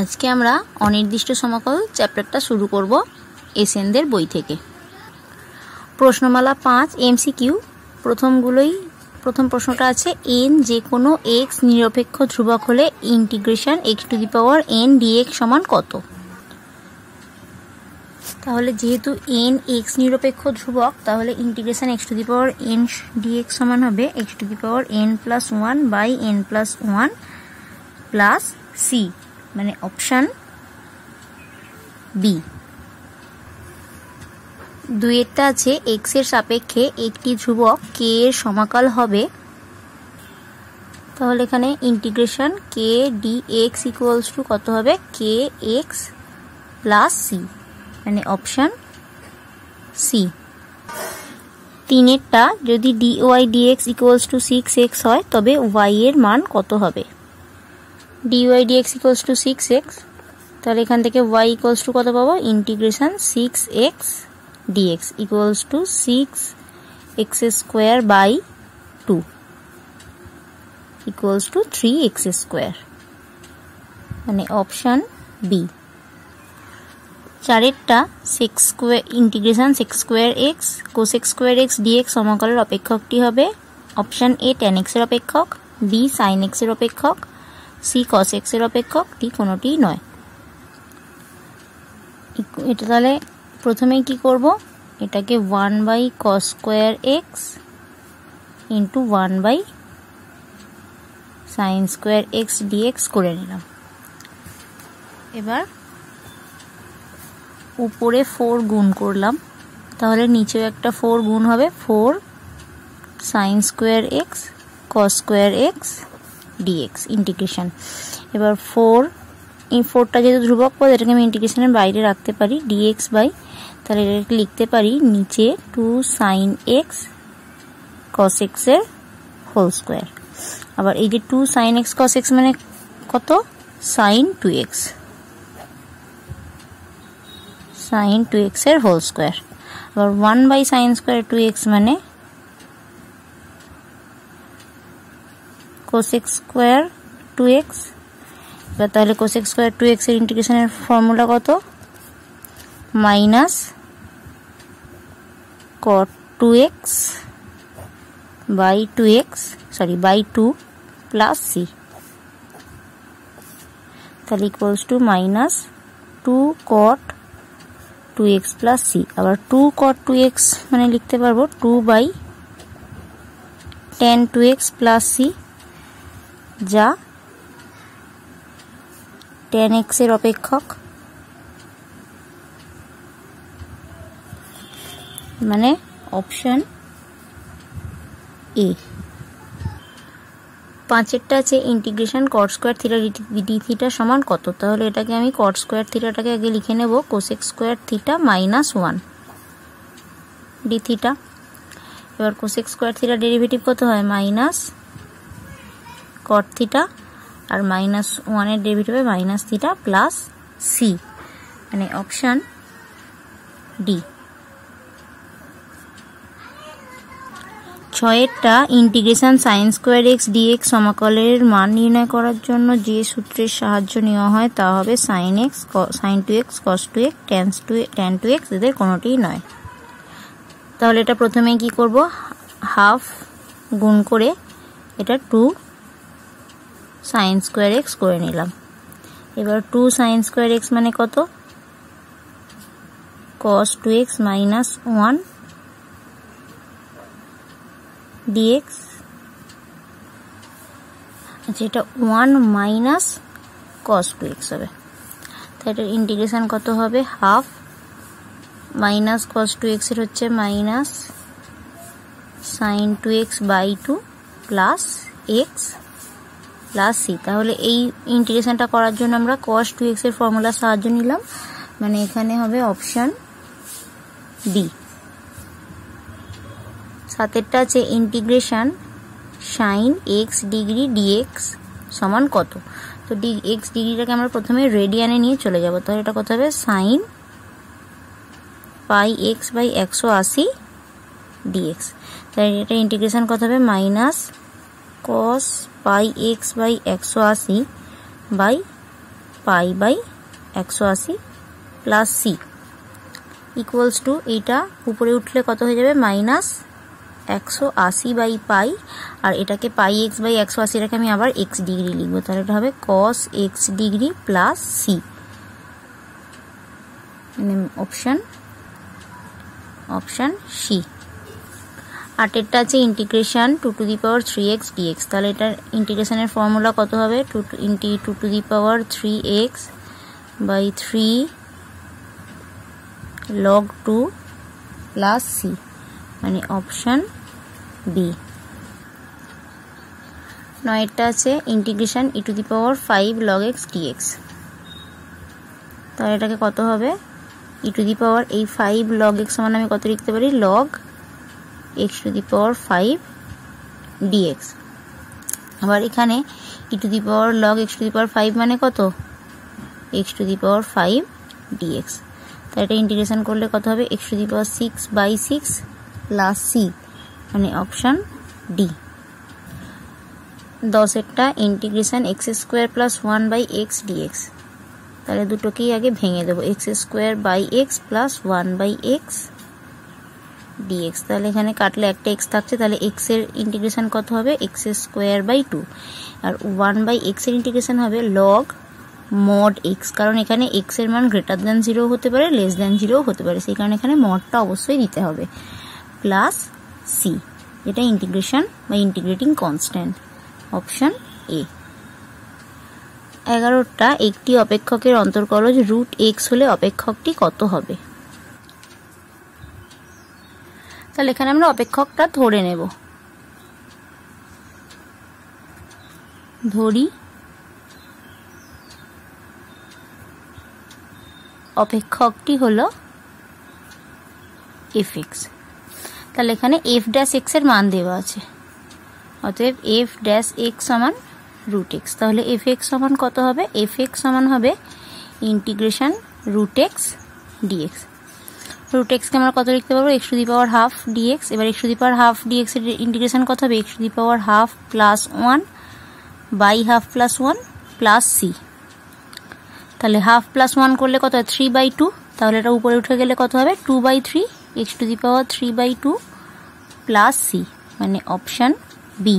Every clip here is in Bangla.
আজকে আমরা অনির্দিষ্ট সমাকল চ্যাপ্টারটা শুরু করব এসএনদের বই থেকে। প্রশ্নমালা 5 এমসিকিউ। প্রথম প্রশ্নটা আছে n যে কোনো x নিরপেক্ষ ধ্রুবক হলে ইন্টিগ্রেশন x⁴n dx সমান কত। তাহলে যেহেতু n x নিরপেক্ষ ধ্রুবক তাহলে ইন্টিগ্রেশন x⁴n dx সমান হবে x⁴n+1 n+1 প্লাস c, মানে অপশন বি। দুইয়েরটা আছে x এর সাপেক্ষে একটি ধ্রুবক k এর সমাকল হবে, তাহলে এখানে integration k dx equals to কত হবে kx প্লাস c, মানে অপশন সি। তিনেরটা যদি dy dx equals two 6x হয় তবে y এর মান কত হবে। dy dx equals two 6x, তাহলে এখান থেকে y ইকুয়ালস টু কত পাবো integration 6x dx equals to 6x² 2 equals to 3x², মানে অপশন বি। চারেরটা ইন্টিগ্রেশন sec²x cosec² dx সমাকলের অপেক্ষকটি হবে অপশন এ tan x এর অপেক্ষক, বি sin x এর অপেক্ষক, সি cos x এর অপেক্ষক, ডি কোনোটিই নয়। এটা তাহলে প্রথমেই কি করব, এটাকে 1/cos² x into 1/sin² x dx করে নিলাম। এবার উপরে 4 গুণ করলাম, তাহলে নিচেও একটা 4 গুণ হবে 4sin² x cos² x dx integration. এবার 4টা যেহেতু ধ্রুবক পদ এটাকে আমি ইন্টিগ্রেশনের বাইরে রাখতে পারি dx বাই, তাহলে এটাকে লিখতে পারি নিচে 2sin x cos x এর হোল স্কোয়ার। আবার এই যে 2sin x cos x মানে কত sin 2x এর হোল স্কোয়ার। আবার 1/sin² 2x মানে cosec² 2x। এবার তাহলে cosec² 2x এর ইন্টিগ্রেশনের ফর্মুলা কত minus cot 2x by 2 plus c, তাহলে equals to minus 2 cot 2x plus c। আবার 2 cot 2x মানে লিখতে পারবো 2/tan 2x প্লাস c, যা tan x এর অপেক্ষক, মানে অপশন এ। পাঁচেরটা আছে integration cot² theta d theta সমান কত। তাহলে এটাকে আমি cot² থিটাটাকে আগে লিখে নেব cosec² theta minus 1 d theta. এবার cosec² থিটা ডেরিভেটিভ কত হয় মাইনাস cot থিটা, আর মাইনাস 1 এর ডেরিভেটিভ হয় মাইনাস থিটা প্লাস সি, মানে অপশন ডি। ছয়েরটা ইন্টিগ্রেশন sin² x dx সমাকলের মান নির্ণয় করার জন্য যে সূত্রের সাহায্য নেওয়া হয় তা হবে sin 2x cos 2x tan 2x, এদের কোনোটিই নয়। তাহলে এটা প্রথমে কি করব, হাফ গুণ করে এটা 2sin² x করে নিলাম। এবার 2sin² x মানে কত cos 2x মাইনাস 1 dx, আচ্ছা এটা 1 মাইনাস cos 2x হবে, তাই এটার ইন্টিগ্রেশন কত হবে হাফ মাইনাস cos 2x এর হচ্ছে minus sin 2x by 2 plus x plus c। তাহলে এই ইন্টিগ্রেশনটা করার জন্য আমরা cos 2x এর ফর্মুলার সাহায্য নিলাম, মানে এখানে হবে অপশন বি। সাতেরটা আছে integration sin x degree dx সমান কত। তো x ডিগ্রিটাকে আমরা প্রথমে রেডিয়ানে নিয়ে চলে যাব, তাহলে এটা কত হবে sin πx/180 dx। তাহলে এটা ইন্টিগ্রেশন কত হবে minus cos πx/180 by pi by 180 plus C equals to এইটা উপরে উঠলে কত হয়ে যাবে মাইনাস 180 বাই পাই, আর এটাকে পাই এক্স বাই 180 এটাকে আমি আবার এক্স ডিগ্রি লিখবো, তাহলে এটা হবে cos x degree plus C, মানে অপশন সি। আটেরটা আছে integration 2 to the power 3x dx, তাহলে এটার ইন্টিগ্রেশনের ফর্মুলা কত হবে 2 to the power 3x by 3 log 2 plus C, মানে অপশন বি। নয়েরটা আছে integration e to the power 5 log x dx, তাহলে এটাকে কত হবে e টু দি পাওয়ার এই 5 log x সমান আমি কত লিখতে পারি log x to the power 5 dx। আবার এখানে e to the power log x to the power 5 মানে কত x to the power 5 dx, তাহলে এটা ইন্টিগ্রেশন করলে কত হবে x to the power 6 by 6 plus C, মানে অপশন ডি। 10এরটা integration x square plus 1 by x d x, তাহলে দুটোকেই আগে ভেঙে দেবো x square by x plus 1 by x d x, তাহলে এখানে কাটলে একটা x থাকছে, তাহলে x এর ইন্টিগ্রেশন কত হবে x স্কোয়ার বাই 2, আর 1 বাই এক্স এর ইন্টিগ্রেশন হবে লগ মড x, কারণ এখানে x এর মান গ্রেটার দ্যান 0 হতে পারে লেস দ্যান 0 হতে পারে, সেই কারণে এখানে মডটা অবশ্যই দিতে হবে, প্লাস সি, যেটা ইন্টিগ্রেশন বা ইন্টিগ্রেটিং কনস্ট্যান্ট, অপশন এ। 11টা একটি অপেক্ষকের অন্তর্কলজ রুট x হলে অপেক্ষকটি কত হবে, তাহলে এখানে আমরা অপেক্ষকটা ধরে নেব, ধরি অপেক্ষকটি হলো fx, তাহলে এখানে f ড্যাশ x এর মান দেওয়া আছে, অতএব f ড্যাশ x সমান রুট x, তাহলে fx সমান কত হবে fx সমান হবে integration root x dx। Root x কে আমরা কত লিখতে পারবো x to the power half dx, এবার x to the power half dx এর ইন্টিগ্রেশন কত হবে x to the power half plus 1 by half plus 1 plus C, তাহলে হাফ প্লাস 1 করলে কত হয় 3 বাই 2, তাহলে এটা উপরে উঠে গেলে কত হবে 2 by 3 x to the power 3 by 2 plus C, মানে অপশন বি।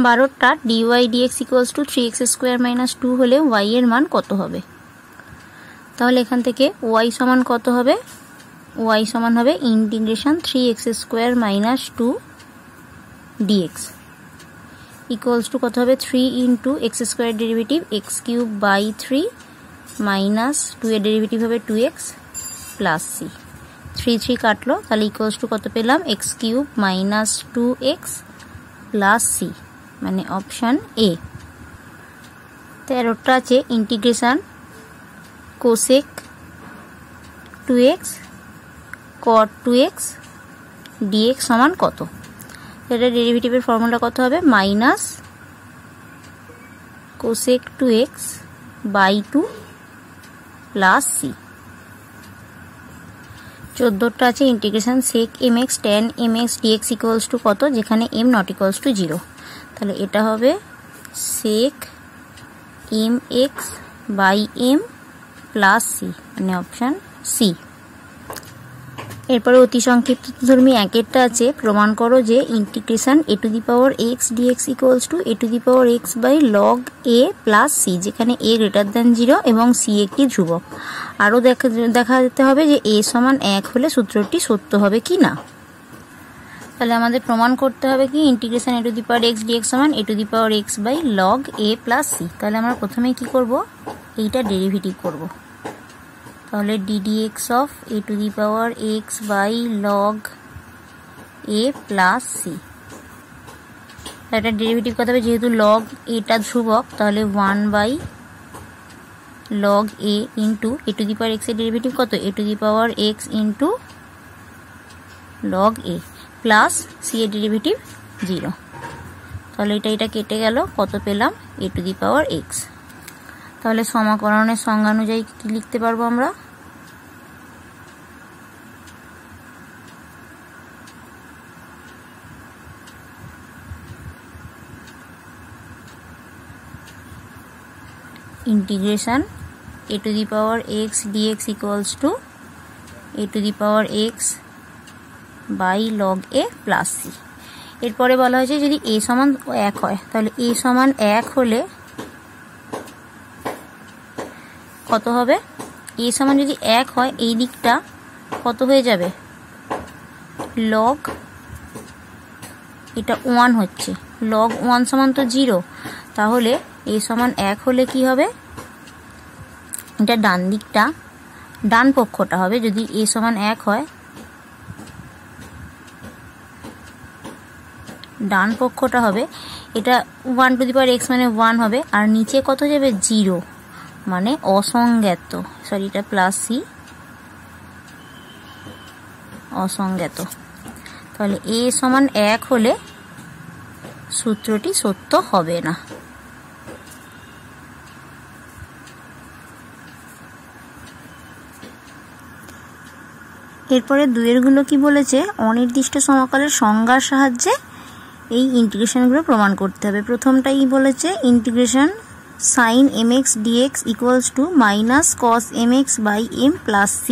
12টা dy dx equals to 3x square minus 2 হলে y এর মান কত হবে, তাহলে এখান থেকে y সমান কত হবে y সমান হবে integration 3x square minus 2 dx equals to কত হবে 3 into x square derivative x cube by 3 minus 2 এর ডেরিভেটিভ হবে 2x প্লাস সি, 3 কাটলো, তাহলে ইকুয়ালস টু কত পেলাম x cube minus 2x plus C, মানে অপশন এ। 13টা আছে integration cosec 2x cot 2x dx সমান কত, এটা ডেরিভেটিভের ফর্মুলা কত হবে minus cosec 2x by 2 plus C. 14টা আছে integration sec mx tan mx dx equals to কত, যেখানে m নট ইকুয়ালস টু 0, তাহলে এটা হবে sec mx by m plus C, মানে অপশন সি। এরপরে অতি সংক্ষিপ্ত ধর্মী 1এরটা আছে প্রমাণ করো যে integration a to the power x dx equals to a to the power x by log a plus c, যেখানে a গ্রেটার দ্যান 0 এবং c একটি ধ্রুবক। আরও দেখা যেতে হবে যে a সমান 1 হলে সূত্রটি সত্য হবে কি না। তাহলে আমাদের প্রমাণ করতে হবে কি integration a to the power x dx সমান a to the power x by log a plus c। তাহলে আমরা প্রথমে কি করব, এইটা ডেরিভেটিভ করব, তাহলে ddx of a to the power x by log a plus c, এটা ডেরিভেটিভ কত হবে, যেহেতু log এটা ধ্রুবক তাহলে 1 by log a into a to the power x এর ডেরিভেটিভ কত a to the power x into log a plus c এর ডেরিভেটিভ 0, তাহলে এটা কেটে গেল, কত পেলাম a to the power x। তাহলে সমাকলনের সংজ্ঞা অনুযায়ী কি লিখতে পারবো আমরা, integration a to the power x dx equals to a to the power x by log a plus c। এরপরে বলা হয়েছে যদি a সমান 1 হয় তাহলে a সমান 1 হলে কত হবে, a সমান যদি 1 হয় এই দিকটা কত হয়ে যাবে, log এটা 1 হচ্ছে, log 1 সমান তো 0, তাহলে a সমান 1 হলে কি হবে, এটা ডান দিকটা ডান পক্ষটা হবে যদি a সমান 1 হয়, ডান পক্ষটা হবে এটা 1 টু দি পাওয়ার x মানে 1 হবে, আর নিচে কত যাবে 0 মানে অসংজ্ঞাত, সরি এটা প্লাস c অসংজ্ঞাত। তাহলে a সমান 1 হলে সূত্রটি সত্য হবে না। এরপরে দুইয়ের গুলো কি বলেছে, অনির্দিষ্ট সমকালের সংজ্ঞার সাহায্যে এই ইন্টিগ্রেশনগুলো প্রমাণ করতে হবে। প্রথমটাই বলেছে integration sin mx dx equals to minus cos mx by m plus c।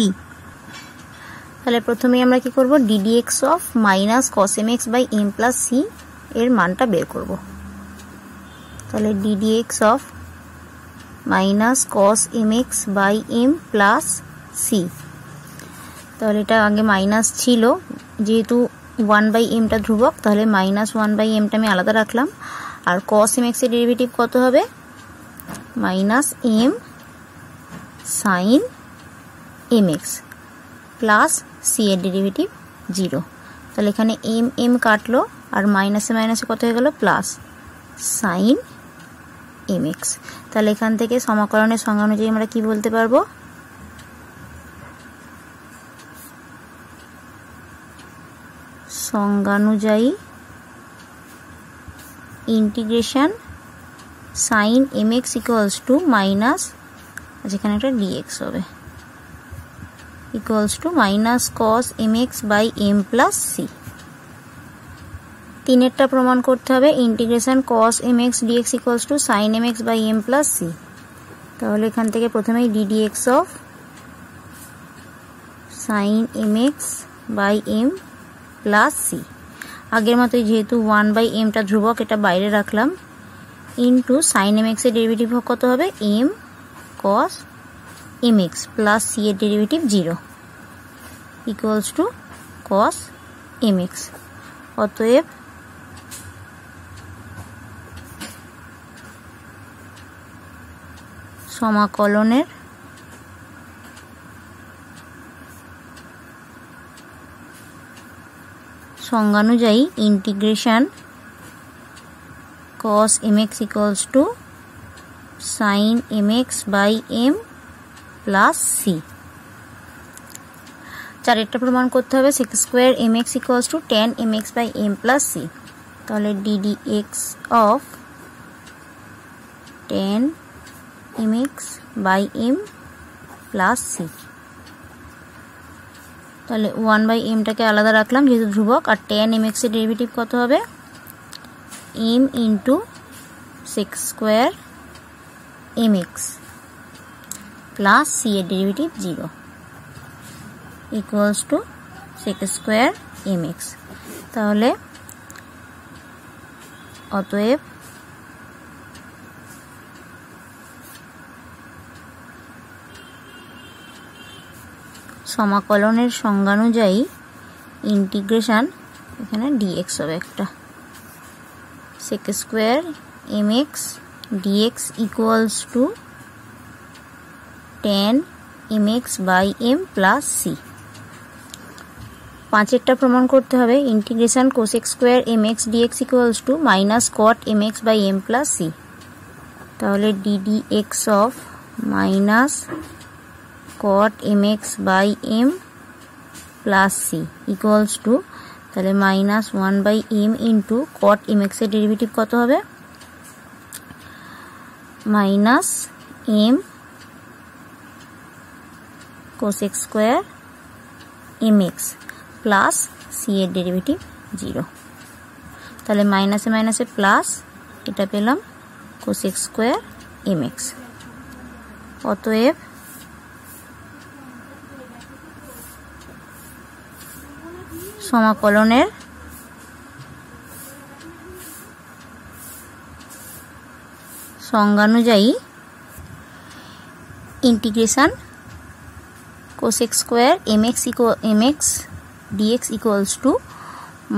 তাহলে প্রথমে আমরা কি করব, ddx of minus cos mx by m plus c এর মানটা বের করব। তাহলে ddx of minus cos mx by m plus c, তাহলে এটা আগে মাইনাস ছিল, যেহেতু 1/m টা ধ্রুবক তাহলে -1/m টা আমি আলাদা রাখলাম, আর cos mx এর ডেরিভেটিভ কত হবে, -m sin mx plus c এর ডেরিভেটিভ 0। তাহলে এখানে m কাটলো আর মাইনাসে মাইনাসে কত হয়ে গেল, প্লাস sin mx। তাহলে এখান থেকে সমাকলনের সংজ্ঞা অনুযায়ী আমরা কি বলতে পারবো, সংজ্ঞানুযায়ী integration sin mx equals to minus, যেখানে একটা dx হবে, equals to minus cos mx by m plus c। তিনেরটা প্রমাণ করতে হবে integration cos mx dx equals to sin mx by m plus c। তাহলে এখান থেকে প্রথমেই ddx of sin mx by m plus c, আগের মতোই যেহেতু 1/m টা ধ্রুবক এটা বাইরে রাখলাম, ইন্টু sin mx এর ডেরিভেটিভ কত হবে, m cos mx plus c এর derivative 0 equals to cos mx। অতএব সমাকলনের সংজ্ঞানুযায়ী integration cos mx equals to sin mx by m plus c। চারেরটা প্রমাণ করতে হবে sec square mx equals to tan mx by m plus c। তাহলে ddx of tan mx by m plus c, তাহলে 1/m টাকে আলাদা রাখলাম যেহেতু ধ্রুবক, আর tan mx এর ডেরিভেটিভ কত হবে, m into sec square mx plus c এর derivative 0 equals to sec square mx। তাহলে অতএব সমাকলনের সংজ্ঞানুযায়ী ইন্টিগ্রেশন, এখানে dx হবে একটা, sec square mx dx equals to tan mx by m plus c। পাঁচেরটা প্রমাণ করতে হবে integration cosec square mx dx equals to minus cot mx by m plus c। তাহলে ddx of minus cot mx by m plus c equals to, তাহলে minus 1/m into cot mx এর ডেরিভেটিভ কত হবে, minus m cosec square mx plus c এর ডেরিভেটিভ 0। তাহলে মাইনাসে মাইনাসে প্লাস, এটা পেলাম cosec square mx। অতএব সমাকলনের সংজ্ঞানুযায়ী integration cosec square mx dx equals to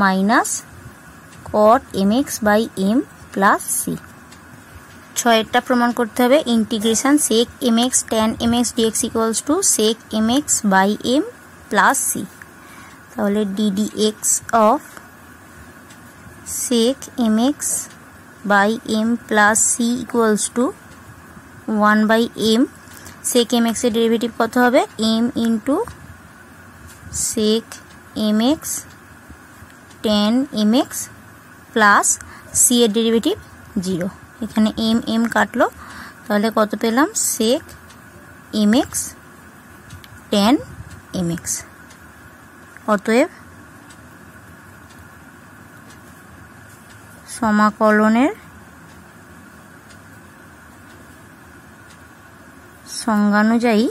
minus cot mx by m plus c। 6 প্রমাণ করতে হবে integration sec mx tan mx dx equals to sec mx by m plus c। তাহলে ddx of sec mx by m plus c equals to 1 by m। sec mx এর ডেরিভেটিভ কত হবে m into sec mx tan mx plus c এর ডেরিভেটিভ 0। এখানে m কাটলো, তাহলে কত পেলাম sec mx tan mx। অতএব সমাকলনের সংজ্ঞানুযায়ী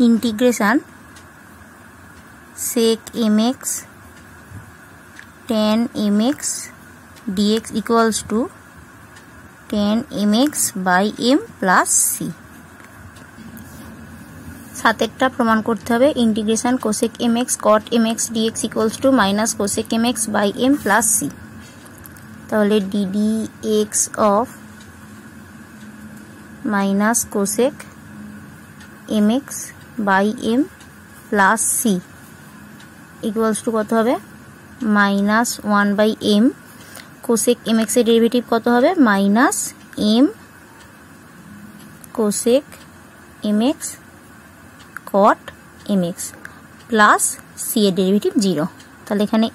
integration sec mx tan mx dx equals to tan mx by m plus c। 7 প্রমাণ করতে হবে integration cosec mx cot mx dx equals to minus cosec mx by m plus c। তাহলে ddx of minus cosec mx by m plus c equals to কত হবে minus 1 by m। cosec mx এর ডেরিভেটিভ কত হবে minus m cosec mx cot mx plus c এর ডেরিভেটিভ 0। তাহলে এখানে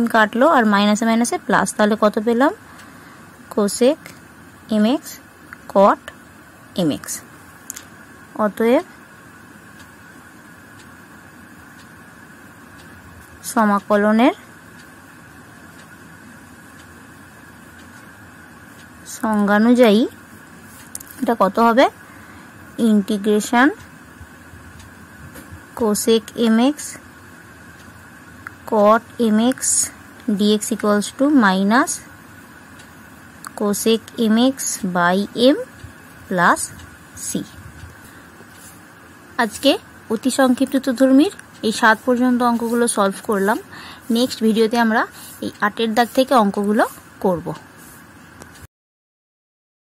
m কাটলো আর মাইনাসে মাইনাসে প্লাস, তাহলে কত পেলাম cosec mx cot mx। অতএব সমাকলনের সংজ্ঞানুযায়ী এটা কত হবে integration cosec mx cot mx dx equals to minus cosec mx by m plus c। আজকে অতি সংক্ষিপ্ত ত্রিধর্মীর এই 7 পর্যন্ত অঙ্কগুলো সলভ করলাম। নেক্সট ভিডিওতে আমরা এই 8 এর দাগ থেকে অঙ্কগুলো করব।